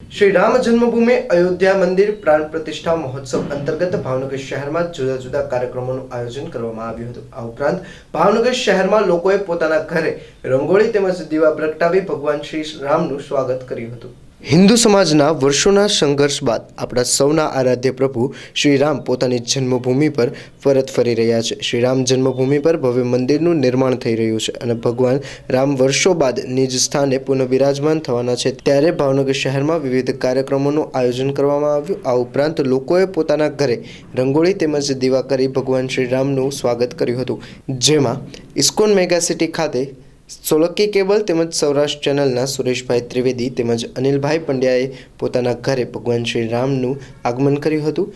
श्री राम जन्मभूमि अयोध्या मंदिर प्राण प्रतिष्ठा महोत्सव अंतर्गत भावनगर शहर में जुदा जुदा कार्यक्रमों आयोजन करवामां आव्युं हतुं। आ उपरांत भावनगर शहर में लोकोए पोताना घरे रंगोळी तेमज दीवा प्रगटावी भगवान श्री रामनुं स्वागत कर्युं हतुं। हिंदू समाजना वर्षोना संघर्ष बाद आपણા સૌના આરાધ્ય પ્રભુ શ્રી રામ પોતાની જન્મભૂમિ પર પરત ફરી રહ્યા છે। શ્રી રામ જન્મભૂમિ પર ભવ્ય મંદિરનું નિર્માણ થઈ રહ્યું છે અને ભગવાન રામ વર્ષો બાદ નિજ સ્થાને પુનઃ બિરાજમાન થવાના છે। ત્યારે ભાવનગર શહેરમાં વિવિધ કાર્યક્રમોનું આયોજન કરવામાં આવ્યું। આ ઉપરાંત લોકોએ પોતાના ઘરે રંગોળી તેમજ દીવા કરી ભગવાન શ્રી રામનું સ્વાગત કર્યું હતું, જેમાં ઇસ્કોન મેગા સિટી ખાતે સોલંકી કેબલ તેમજ સૌરાષ્ટ્ર ચેનલના સુરેશભાઈ ત્રિવેદી તેમજ અનિલભાઈ પંડ્યાએ પોતાના ઘરે ભગવાન શ્રી રામનું આગમન કર્યું હતું।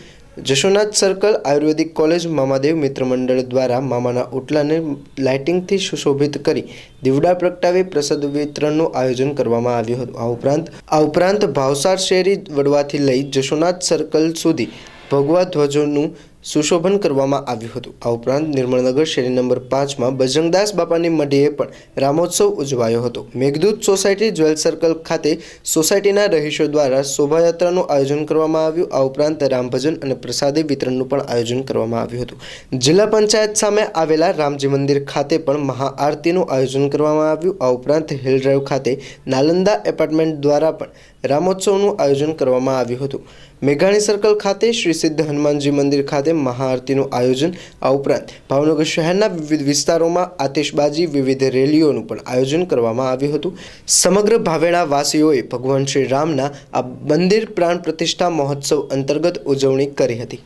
જશોનાથ સર્કલ આયુર્વેદિક કોલેજ મામાદેવ મિત્ર મંડળ દ્વારા મામાના ઓટલાને લાઇટિંગથી સુશોભિત કરી દીવડા પ્રગટાવી પ્રસાદ વિતરણનું આયોજન કરવામાં આવ્યું હતું। આ ઉપરાંત ભાવસાર શેરી વડવાથી લઈ જશોનાથ સર્કલ સુધી ભગવા ધ્વજોનું સુશોભન કરવામાં આવ્યું હતું। આ ઉપરાંત નિર્મળનગર શેરી નંબર 5 માં બજરંગદાસ બાપાની મઢીએ પણ રામોત્સવ ઉજવાયો હતો। મેઘદૂત સોસાયટી જ્વેલ સર્કલ ખાતે સોસાયટીના રહીશો દ્વારા શોભાયાત્રાનું આયોજન કરવામાં આવ્યું। આ ઉપરાંત રામભજન અને પ્રસાદી વિતરણનું પણ આયોજન કરવામાં આવ્યું હતું। જિલ્લા પંચાયત સામે આવેલા રામજી મંદિર ખાતે પણ મહાઆરતીનું આયોજન કરવામાં આવ્યું। આ ઉપરાંત હિલ ડ્રાઈવ ખાતે નાલંદા એપાર્ટમેન્ટ દ્વારા પણ રામોત્સવનું આયોજન કરવામાં આવ્યું હતું। મેઘાણી સર્કલ ખાતે શ્રી સિદ્ધ હનુમાનજી મંદિર ખાતે મહાઆરતીનું આયોજન। આ ઉપરાંત ભાવનગર શહેરના વિવિધ વિસ્તારોમાં આતિશબાજી વિવિધ રેલીઓનું પણ આયોજન કરવામાં આવ્યું હતું। સમગ્ર ભાવેણા વાસીઓએ ભગવાન શ્રી રામના આ મંદિર પ્રાણ પ્રતિષ્ઠા મહોત્સવ અંતર્ગત ઉજવણી કરી હતી।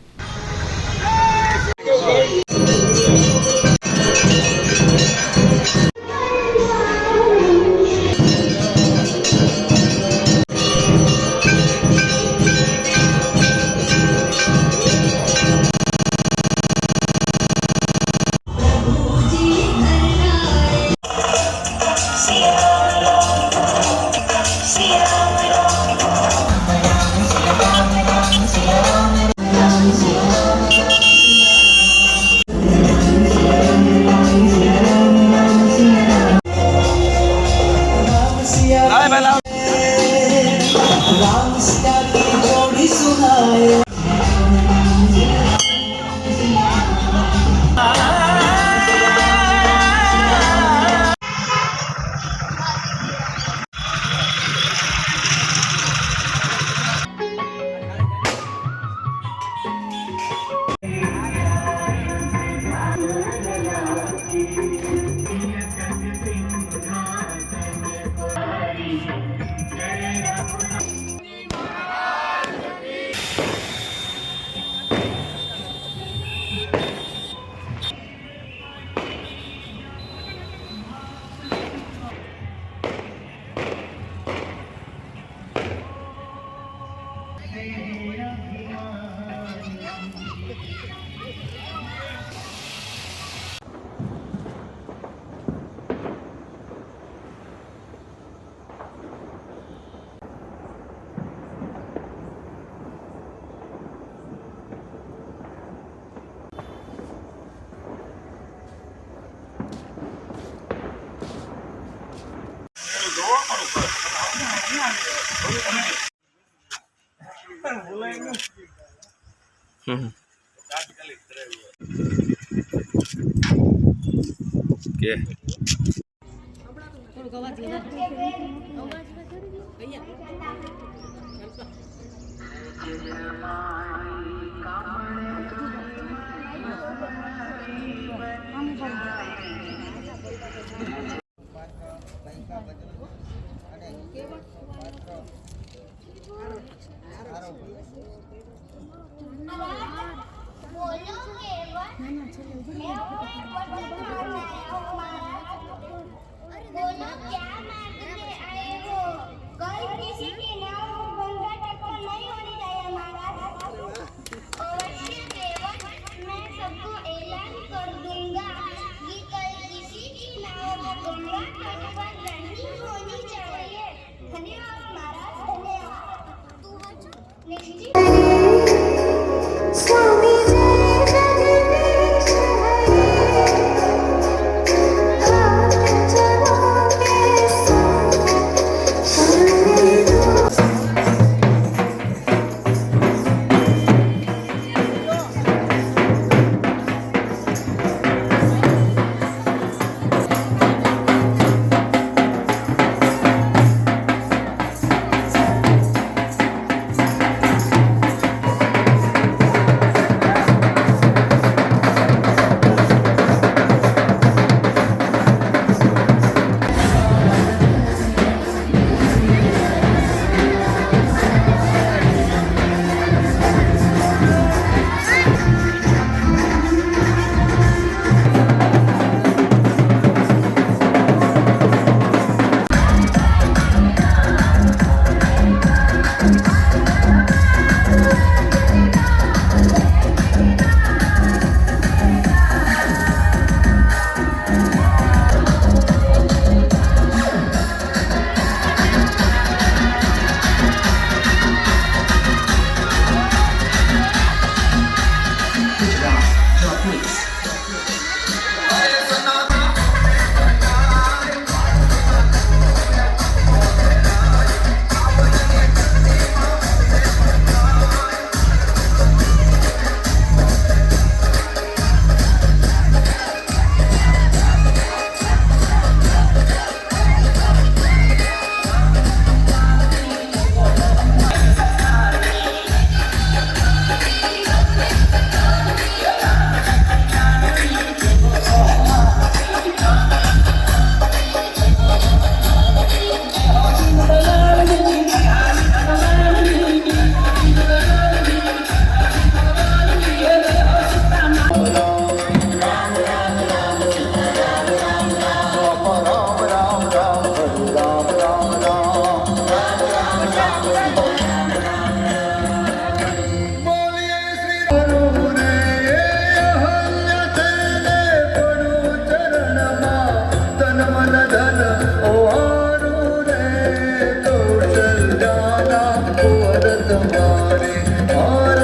और